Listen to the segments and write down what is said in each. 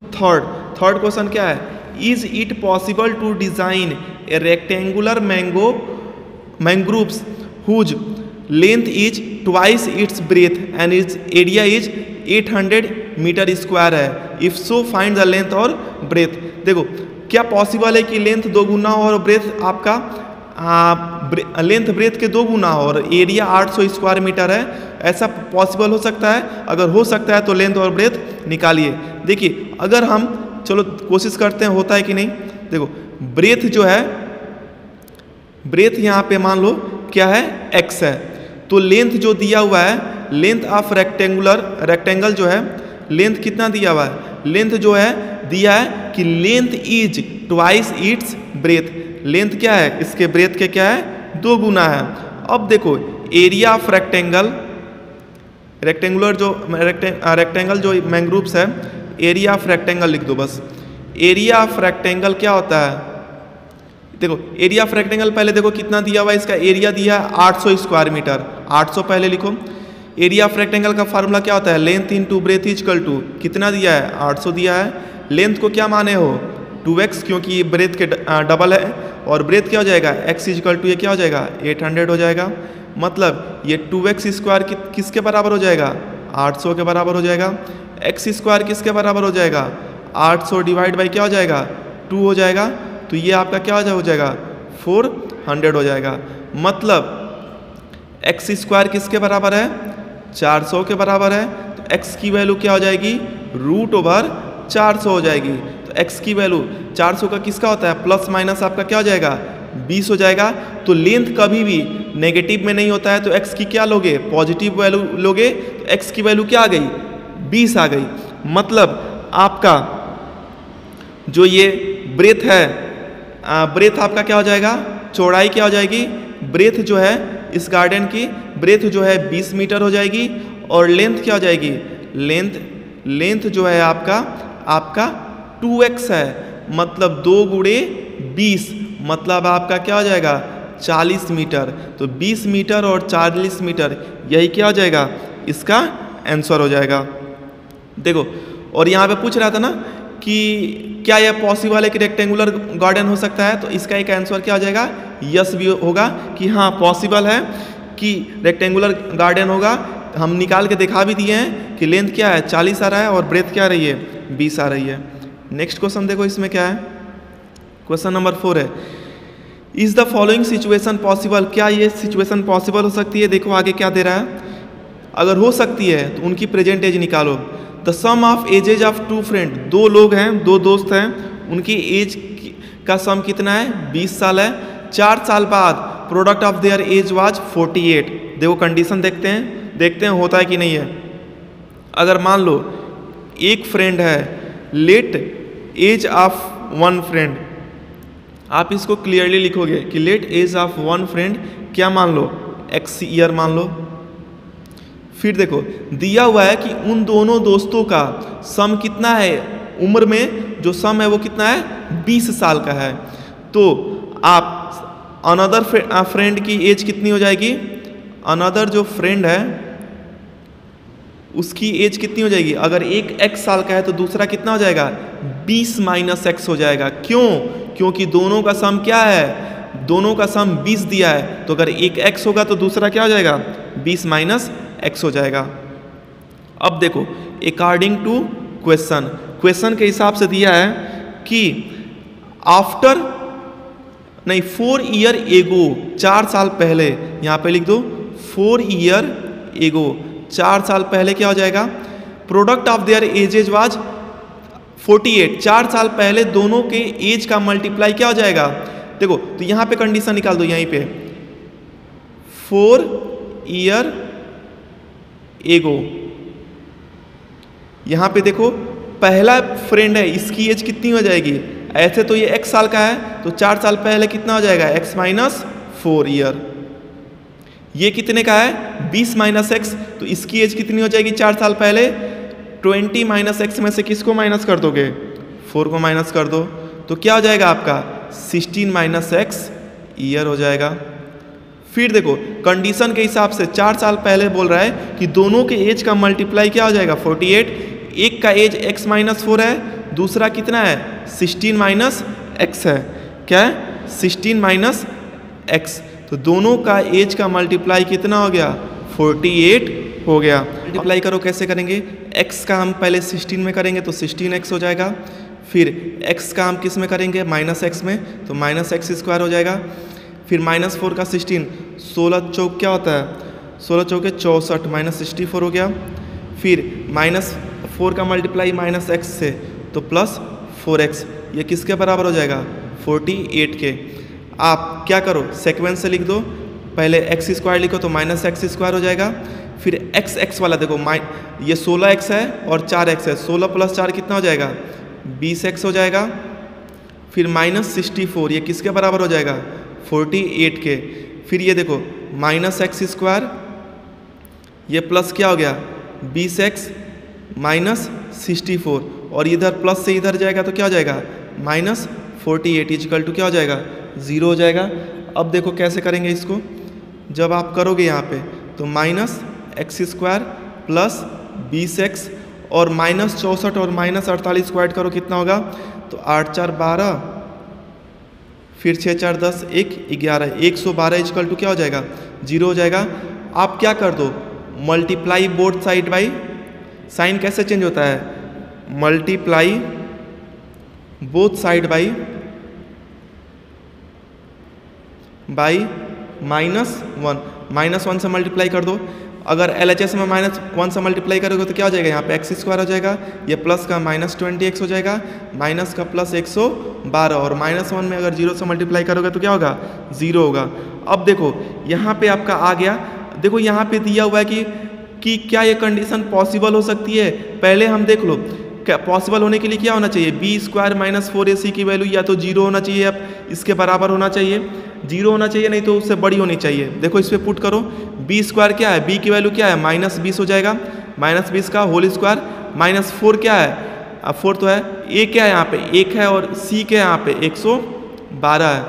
Third third question क्या है, is it possible to design a rectangular mangroves whose length is twice its breadth and its area is 800 metre square है, if so find the length और breadth. देखो क्या possible है कि length 2 गुना हो और ब्रेथ आपका लेंथ ब्रेथ के 2 गुना हो और एरिया 800 स्क्वायर मीटर है, ऐसा पॉसिबल हो सकता है? अगर हो सकता है तो लेंथ और ब्रेथ निकालिए। देखिए अगर हम चलो कोशिश करते हैं होता है कि नहीं। देखो ब्रेथ जो है, ब्रेथ यहाँ पे मान लो क्या है x है, तो लेंथ जो दिया हुआ है, लेंथ ऑफ रेक्टेंगल जो है, लेंथ कितना दिया हुआ है, लेंथ जो है दिया है कि length is twice its breath, length क्या है इसके ब्रेथ के क्या है 2 गुना है। अब देखो एरिया ऑफ रेक्टेंगल जो मैंग्रोव्स है, एरिया ऑफ रेक्टेंगल लिख दो बस। एरिया ऑफ रेक्टेंगल क्या होता है, देखो एरिया ऑफ रेक्टेंगल पहले देखो कितना दिया हुआ है, इसका एरिया दिया है 800 स्क्वायर मीटर, 800 पहले लिखो। एरिया ऑफ रेक्टेंगल का फार्मूला क्या होता है, length into breadth equal to कितना दिया है 800 दिया है। लेंथ को क्या माने हो 2x, क्योंकि ये ब्रेथ के डबल है, और ब्रेथ क्या हो जाएगा x इक्वल टू ये क्या हो जाएगा 800 हो जाएगा। मतलब ये 2x स्क्वायर किसके बराबर हो जाएगा 800 के बराबर हो जाएगा। x स्क्वायर किसके बराबर हो जाएगा 800 डिवाइड बाई क्या हो जाएगा 2 हो जाएगा, तो ये आपका क्या हो जाएगा 400 हो जाएगा। मतलब x स्क्वायर किसके बराबर है 400 के बराबर है, तो x की वैल्यू क्या हो जाएगी √400 हो जाएगी। तो x की वैल्यू 400 का किसका होता है प्लस माइनस आपका क्या हो जाएगा 20 हो जाएगा। तो लेंथ कभी भी नेगेटिव में नहीं होता है, तो x की क्या लोगे पॉजिटिव वैल्यू लोगे, तो x की वैल्यू क्या आ गई 20 आ गई। मतलब आपका जो ये ब्रेथ है, ब्रेथ आपका क्या हो जाएगा, चौड़ाई क्या हो जाएगी, ब्रेथ जो है इस गार्डन की ब्रेथ जो है 20 मीटर हो जाएगी, और लेंथ क्या हो जाएगी, लेंथ जो है आपका 2x है, मतलब 2 गुणे 20, मतलब आपका क्या हो जाएगा 40 मीटर। तो 20 मीटर और 40 मीटर यही क्या हो जाएगा इसका आंसर हो जाएगा। देखो और यहाँ पे पूछ रहा था ना कि क्या यह पॉसिबल है कि रेक्टेंगुलर गार्डन हो सकता है, तो इसका एक आंसर क्या हो जाएगा यस भी होगा कि हाँ पॉसिबल है कि रेक्टेंगुलर गार्डन होगा। हम निकाल के दिखा भी दिए हैं कि लेंथ क्या है 40 आ रहा है और ब्रेथ क्या आ रही है 20 आ रही है। नेक्स्ट क्वेश्चन देखो इसमें क्या है, क्वेश्चन नंबर 4 है, is the following situation possible, क्या ये सिचुएशन पॉसिबल हो सकती है। देखो आगे क्या दे रहा है, अगर हो सकती है तो उनकी प्रेजेंट एज निकालो। The sum of ages of 2 friend, 2 लोग हैं 2 दोस्त हैं, उनकी एज का सम कितना है 20 साल है। 4 साल बाद product of their age was 48। देखो कंडीशन देखते हैं होता है कि नहीं है। अगर मान लो एक फ्रेंड है, लेट एज ऑफ 1 फ्रेंड, आप इसको क्लियरली लिखोगे कि लेट एज ऑफ 1 फ्रेंड क्या मान लो x ईयर मान लो। फिर देखो दिया हुआ है कि उन दोनों दोस्तों का सम कितना है, उम्र में जो सम है वो कितना है 20 साल का है। तो आप अनदर फ्रेंड की एज कितनी हो जाएगी, अनदर जो फ्रेंड है उसकी एज कितनी हो जाएगी, अगर एक x साल का है तो दूसरा कितना हो जाएगा 20 माइनस x हो जाएगा। क्यों, क्योंकि दोनों का सम क्या है, दोनों का सम 20 दिया है, तो अगर एक x होगा तो दूसरा क्या हो जाएगा 20 माइनस x हो जाएगा। अब देखो अकॉर्डिंग टू क्वेश्चन के हिसाब से दिया है कि आफ्टर 4 ईयर एगो, 4 साल पहले, यहाँ पे लिख दो 4 ईयर एगो, 4 साल पहले क्या हो जाएगा, product of there edges was 48, 4 साल पहले दोनों के एज का मल्टीप्लाई क्या हो जाएगा। देखो तो यहाँ पे कंडीशन निकाल दो, यहीं पे 4 ईयर एगो, यहाँ पे देखो पहला फ्रेंड है इसकी एज कितनी हो जाएगी, ऐसे तो ये x साल का है तो 4 साल पहले कितना हो जाएगा x माइनस 4 ईयर। ये कितने का है 20 माइनस x, तो इसकी एज कितनी हो जाएगी 4 साल पहले, 20 माइनस x में से किसको माइनस कर दोगे 4 को माइनस कर दो, तो क्या हो जाएगा आपका 16 माइनस x ईयर हो जाएगा। फिर देखो कंडीशन के हिसाब से 4 साल पहले बोल रहा है कि दोनों के एज का मल्टीप्लाई क्या हो जाएगा 48, एक का एज x माइनस 4 है, दूसरा कितना है 16 माइनस एक्स है, क्या है 16 माइनस एक्स। तो दोनों का एज का मल्टीप्लाई कितना हो गया 48 हो गया। मल्टीप्लाई करो, कैसे करेंगे, x का हम पहले 16 में करेंगे तो 16x हो जाएगा, फिर x का हम किस में करेंगे माइनस एक्स में, तो माइनस एक्स स्क्वायर हो जाएगा, फिर माइनस 4 का 16, 16 चौक क्या होता है 16 चौके 64 माइनस 64 हो गया, फिर माइनस 4 का मल्टीप्लाई माइनस एक्स से तो प्लस 4x, ये किसके बराबर हो जाएगा 48 के। आप क्या करो सेक्वेंस से लिख दो, पहले एक्स स्क्वायर लिखो तो माइनस एक्स स्क्वायर हो जाएगा, फिर एक्स वाला देखो ये 16x है और 4x है, 16 प्लस 4 कितना हो जाएगा 20x हो जाएगा, फिर माइनस 64 ये किसके बराबर हो जाएगा 48 के, फिर ये देखो माइनस एक्स स्क्वायर ये प्लस क्या हो गया 20x माइनस 64 और इधर प्लस से इधर जाएगा तो क्या हो जाएगा माइनस 48 इक्वल टू क्या हो जाएगा 0 हो जाएगा। अब देखो कैसे करेंगे इसको, जब आप करोगे यहाँ पे तो minus x square plus 20x और माइनस 64 और माइनस 48 स्क्वायर करो कितना होगा, तो 8 4 12 फिर 6 4 10 1 11 112 इक्वल टू क्या हो जाएगा 0 हो जाएगा। आप क्या कर दो multiply both side by, sign कैसे चेंज होता है multiply both side by minus 1 से मल्टीप्लाई कर दो। अगर LHS में माइनस 1 से मल्टीप्लाई करोगे तो क्या हो जाएगा यहाँ पे एक्स स्क्वायर हो जाएगा, ये प्लस का माइनस 20x हो जाएगा, माइनस का प्लस 112 और माइनस 1 में अगर 0 से मल्टीप्लाई करोगे तो क्या होगा 0 होगा। अब देखो यहाँ पे आपका आ गया, देखो यहाँ पे दिया हुआ है कि क्या ये कंडीशन पॉसिबल हो सकती है। पहले हम देख लो क्या पॉसिबल होने के लिए क्या होना चाहिए, बी स्क्वायर माइनस 4ac की वैल्यू या तो 0 होना चाहिए, अब इसके बराबर होना चाहिए, 0 होना चाहिए, नहीं तो उससे बड़ी होनी चाहिए। देखो इस पर पुट करो, बी स्क्वायर क्या है, बी की वैल्यू क्या है माइनस 20 हो जाएगा, माइनस 20 का होल स्क्वायर, माइनस 4 क्या है, अब 4 तो है, ए क्या है यहाँ पे 1 है और सी क्या है यहाँ पे 112 है,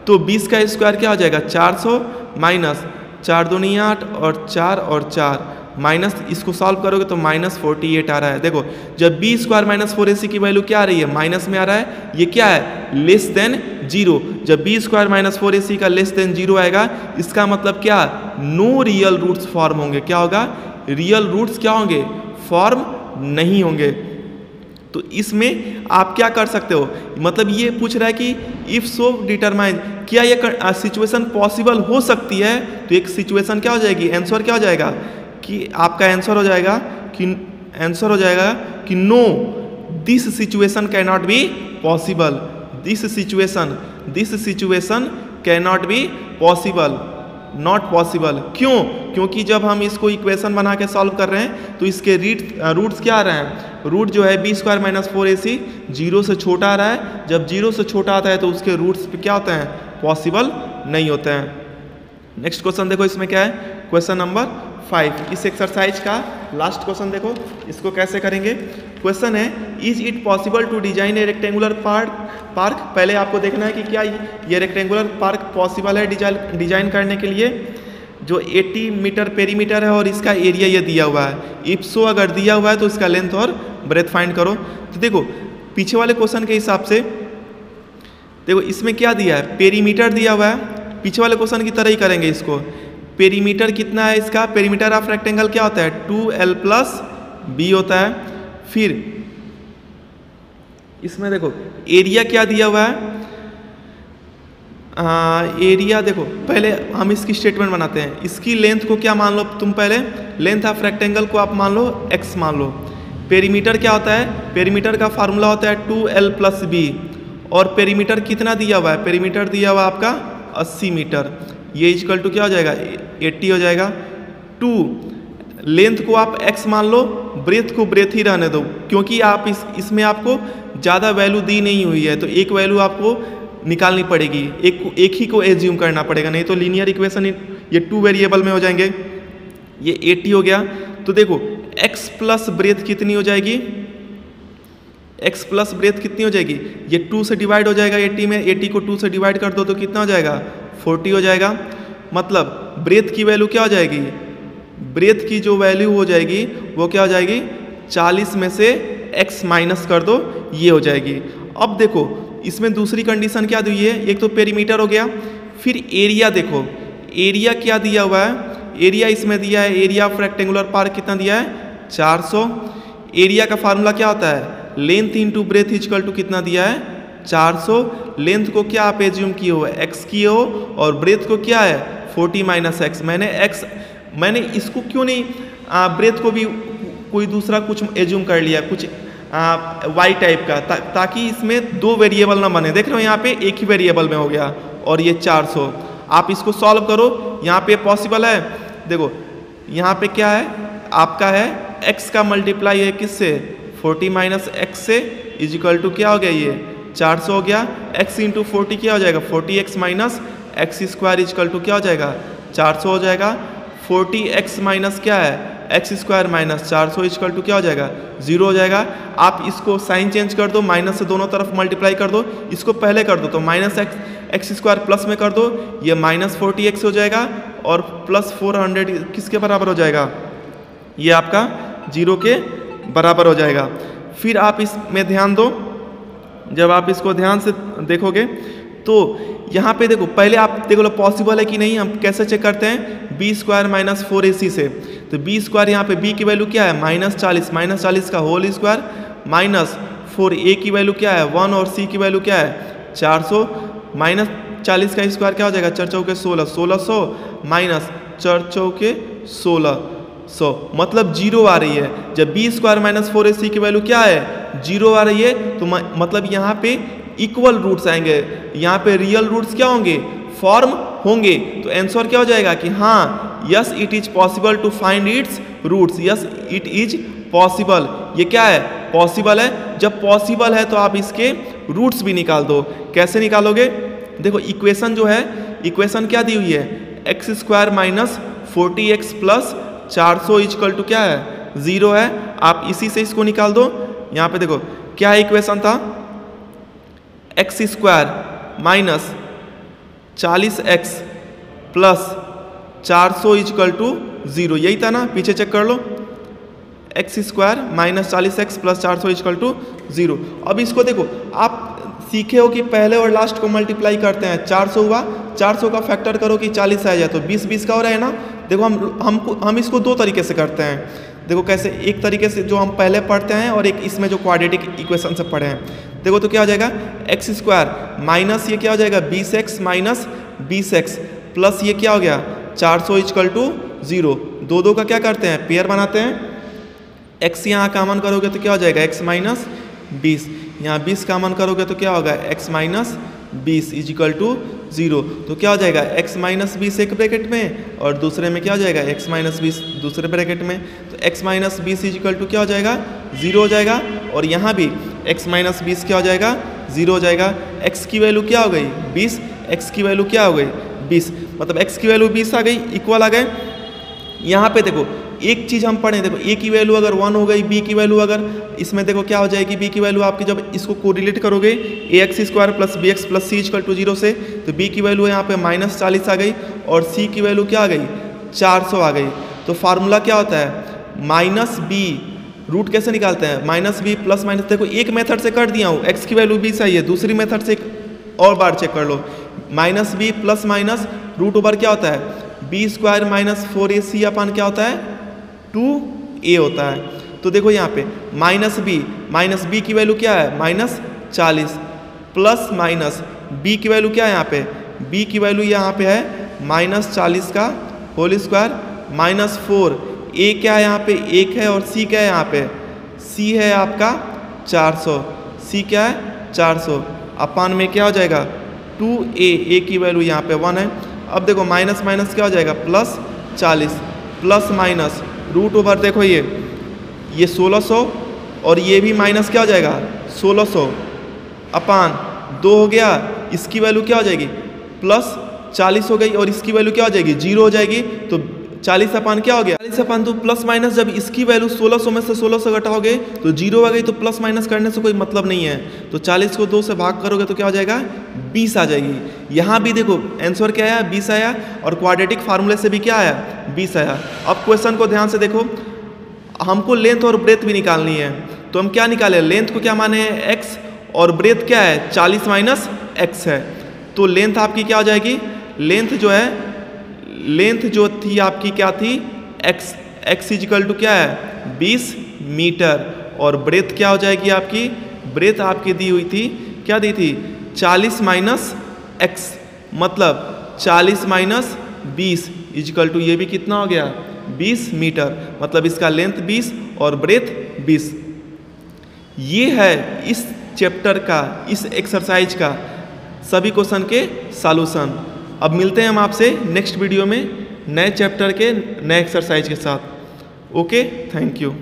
तो 20 का स्क्वायर क्या हो जाएगा 400 माइनस 4 दूनी 8 और 4 माइनस इसको सॉल्व करोगे तो माइनस 48 आ रहा है। देखो जब बी स्क्वायर माइनस 4ac की वैल्यू क्या आ रही है माइनस में आ रहा है, ये क्या है लेस देन 0, जब बी स्क्वायर माइनस 4ac का लेस देन 0 आएगा इसका मतलब क्या नो रियल रूट्स फॉर्म होंगे, क्या होगा रियल रूट्स क्या होंगे फॉर्म नहीं होंगे। तो इसमें आप क्या कर सकते हो, मतलब ये पूछ रहा है कि इफ सो डिटरमाइन, क्या ये सिचुएशन पॉसिबल हो सकती है, तो एक सिचुएशन क्या हो जाएगी आंसर क्या हो जाएगा कि आपका आंसर हो जाएगा कि no this situation can not be possible, this situation can not be possible, not possible. क्यों, क्योंकि जब हम इसको इक्वेशन बना के सॉल्व कर रहे हैं तो इसके रूट्स क्या आ रहे हैं, रूट जो है बी स्क्वायर माइनस 4ac 0 से छोटा आ रहा है, जब 0 से छोटा आता है तो उसके रूट्स पे क्या होते हैं पॉसिबल नहीं होते हैं। नेक्स्ट क्वेश्चन देखो इसमें क्या है, क्वेश्चन नंबर 5, इस एक्सरसाइज का लास्ट क्वेश्चन देखो इसको कैसे करेंगे। क्वेश्चन है is it possible to design a rectangular park, पहले आपको देखना है कि क्या ये रेक्टेंगुलर पार्क पॉसिबल है डिजाइन करने के लिए, जो 80 मीटर पेरीमीटर है और इसका एरिया ये दिया हुआ है, इफ सो अगर दिया हुआ है तो इसका लेंथ और ब्रेथ फाइंड करो। तो देखो पीछे वाले क्वेश्चन के हिसाब से देखो इसमें क्या दिया है पेरीमीटर दिया हुआ है, पीछे वाले क्वेश्चन की तरह ही करेंगे इसको। पेरीमीटर कितना है इसका, पेरीमीटर ऑफ रेक्टेंगल क्या होता है 2l प्लस b होता है। फिर इसमें देखो एरिया क्या दिया हुआ है, एरिया देखो पहले हम इसकी स्टेटमेंट बनाते हैं, इसकी लेंथ को क्या मान लो तुम, पहले लेंथ ऑफ रेक्टेंगल को आप मान लो x मान लो। पेरीमीटर क्या होता है, पेरीमीटर का फार्मूला होता है 2l प्लस b, और पेरीमीटर कितना दिया हुआ है, पेरीमीटर दिया हुआ आपका 80 मीटर, ये इक्वल टू क्या हो जाएगा 80 हो जाएगा। 2 लेंथ को आप x मान लो, ब्रेथ को ब्रेथ ही रहने दो, क्योंकि आप इसमें आपको ज़्यादा वैल्यू दी नहीं हुई है, तो एक वैल्यू आपको निकालनी पड़ेगी, एक ही को एज्यूम करना पड़ेगा, नहीं तो लीनियर इक्वेशन ये 2 वेरिएबल में हो जाएंगे। ये 80 हो गया, तो देखो x प्लस ब्रेथ कितनी हो जाएगी, x प्लस ब्रेथ कितनी हो जाएगी, ये 2 से डिवाइड हो जाएगा 80 में, 80 को 2 से डिवाइड कर दो तो कितना हो जाएगा 40 हो जाएगा। मतलब ब्रेथ की वैल्यू क्या हो जाएगी, ब्रेथ की जो वैल्यू हो जाएगी वो क्या हो जाएगी 40 में से x माइनस कर दो, ये हो जाएगी। अब देखो इसमें दूसरी कंडीशन क्या दी है, एक तो पेरीमीटर हो गया, फिर एरिया देखो, एरिया क्या दिया हुआ है, एरिया इसमें दिया है, एरिया ऑफ रेक्टेंगुलर पार्क कितना दिया है 400। एरिया का फार्मूला क्या होता है, length into breadth equal to कितना दिया है 400। लेंथ को क्या आप एज्यूम किए हो, x किए हो, और ब्रेथ को क्या है 40 माइनस एक्स। मैंने इसको क्यों नहीं ब्रेथ को भी कोई दूसरा कुछ एज्यूम कर लिया, कुछ y टाइप का, ताकि इसमें दो वेरिएबल ना बने। देख रहे हो यहाँ पे एक ही वेरिएबल में हो गया, और ये 400। आप इसको सॉल्व करो, यहाँ पे पॉसिबल है। देखो यहाँ पे क्या है आपका है x का मल्टीप्लाई है किससे 40 माइनस एक्स से, इज इक्वल टू क्या हो गया, ये 400 हो गया। x इंटू 40 क्या हो जाएगा 40x minus x square is equal to क्या हो जाएगा 400 हो जाएगा। 40x माइनस क्या है x square minus 400 is equal to क्या हो जाएगा 0 हो जाएगा। आप इसको साइन चेंज कर दो, माइनस से दोनों तरफ मल्टीप्लाई कर दो, इसको पहले कर दो तो माइनस एक्स स्क्वायर प्लस में कर दो, ये माइनस 40x हो जाएगा, और प्लस 400 किसके बराबर हो जाएगा, ये आपका 0 के बराबर हो जाएगा। फिर आप इसमें ध्यान दो, जब आप इसको ध्यान से देखोगे तो यहाँ पे देखो, पहले आप देखो लो पॉसिबल है कि नहीं। हम कैसे चेक करते हैं, बी स्क्वायर माइनस 4ac से, तो बी स्क्वायर यहाँ पे बी की वैल्यू क्या है -40, -40 का होल स्क्वायर माइनस 4a की वैल्यू क्या है 1, और c की वैल्यू क्या है 400, -40 का स्क्वायर क्या हो जाएगा 4 चौके 16, 1600 माइनस 4 चौके 1600, मतलब 0 आ रही है। जब बी स्क्वायर माइनस 4ac की वैल्यू क्या है 0 आ रही है, तो मतलब यहाँ पे इक्वल रूट्स आएंगे, यहाँ पे रियल रूट्स क्या होंगे फॉर्म होंगे। तो आंसर क्या हो जाएगा कि हाँ yes it is possible to find its roots, yes it is possible, ये क्या है पॉसिबल है। जब पॉसिबल है तो आप इसके रूट्स भी निकाल दो। कैसे निकालोगे, देखो इक्वेशन जो है, इक्वेशन क्या दी हुई है x square minus 40x plus 400 equal to क्या है 0 है। आप इसी से इसको निकाल दो। यहाँ पे देखो क्या इक्वेशन था, x square minus 40x plus 400 equal to 0, यही था ना, पीछे चेक कर लो, x square minus 40x plus 400 equal to 0। अब इसको देखो, आप सीखे हो कि पहले और लास्ट को मल्टीप्लाई करते हैं, 400 हुआ, 400 का फैक्टर करो कि 40 आ जाए तो 20 का हो रहा है ना। देखो हम इसको दो तरीके से करते हैं। देखो कैसे, एक तरीके से जो हम पहले पढ़ते हैं, और एक इसमें जो क्वाड्रेटिक इक्वेशन से पढ़े हैं। देखो तो क्या हो जाएगा एक्स स्क्वायर माइनस ये क्या हो जाएगा 20x माइनस 20x प्लस ये क्या हो गया 400 इक्वल टू 0। दो का क्या करते हैं पेयर बनाते हैं, x यहाँ कॉमन करोगे तो क्या हो जाएगा x माइनस 20, यहाँ 20 कॉमन करोगे तो क्या होगा x minus 20 is equal to 0। तो क्या हो जाएगा x माइनस 20 एक ब्रैकेट में, और दूसरे में क्या हो जाएगा x माइनस 20 दूसरे ब्रैकेट में। तो x minus 20 is equal to क्या हो जाएगा 0 हो जाएगा, और यहाँ भी x माइनस 20 क्या हो जाएगा 0 हो जाएगा। x की वैल्यू क्या हो गई 20, x की वैल्यू क्या हो गई 20, मतलब x की वैल्यू 20 आ गई, इक्वल आ गए। यहाँ पे देखो एक चीज़ हम पढ़ें, देखो a की वैल्यू अगर 1 हो गई, b की वैल्यू अगर, इसमें देखो क्या हो जाएगी b की वैल्यू आपकी, जब इसको कोरिलेट करोगे ax square plus bx plus c equal to 0 से, तो b की वैल्यू यहाँ पे -40 आ गई, और c की वैल्यू क्या आ गई 400 आ गई। तो फार्मूला क्या होता है माइनस b, रूट कैसे निकालते हैं माइनस b प्लस माइनस। देखो एक मेथड से कर दिया हूँ, x की वैल्यू 20 आई है, दूसरी मेथड से एक और बार चेक कर लो, minus b plus minus root over क्या होता है b स्क्वायर माइनस 4ac अपन क्या होता है 2a होता है। तो देखो यहाँ पे माइनस b की वैल्यू क्या है -40 प्लस माइनस b की वैल्यू क्या है यहाँ पे, b की वैल्यू यहाँ पे है -40 का होल स्क्वायर माइनस 4, a क्या है यहाँ पे 1 है, और c क्या है यहाँ पे, c है आपका 400, c क्या है 400, अपान में क्या हो जाएगा 2a की वैल्यू यहाँ पे 1 है। अब देखो माइनस माइनस क्या हो जाएगा plus 40 plus minus root over, देखो ये 1600, और ये भी माइनस क्या हो जाएगा 1600 अपान 2 हो गया, इसकी वैल्यू क्या हो जाएगी प्लस 40 हो गई, और इसकी वैल्यू क्या हो जाएगी 0 हो जाएगी। तो 40 अपान क्या हो गया 40 अपान, तो प्लस माइनस जब इसकी वैल्यू 1600 में से 1600 घटाओगे तो 0 आ गई, तो प्लस माइनस करने से कोई मतलब नहीं है। तो 40 को 2 से भाग करोगे तो क्या हो जाएगा 20 आ जाएगी। यहाँ भी देखो आंसर क्या आया 20 आया, और क्वाड्रेटिक फार्मूले से भी क्या आया 20 आया। अब क्वेश्चन को ध्यान से देखो, हमको लेंथ और ब्रेथ भी निकालनी है, तो हम क्या निकालें, लेंथ को क्या माने हैं x और ब्रेथ क्या है 40 माइनस x है। तो लेंथ आपकी क्या हो जाएगी, लेंथ जो है, लेंथ जो थी आपकी क्या थी x इजिकल टू क्या है 20 मीटर, और ब्रेथ क्या हो जाएगी आपकी, ब्रेथ आपकी दी हुई थी, क्या दी थी 40 माइनस x, मतलब 40 माइनस 20 इजिकल टू ये भी कितना हो गया 20 मीटर, मतलब इसका लेंथ 20 और ब्रेथ 20। ये है इस चैप्टर का, इस एक्सरसाइज का सभी क्वेश्चन के सॉल्यूशन। अब मिलते हैं हम आपसे नेक्स्ट वीडियो में नए चैप्टर के नए एक्सरसाइज के साथ। Okay, thank you.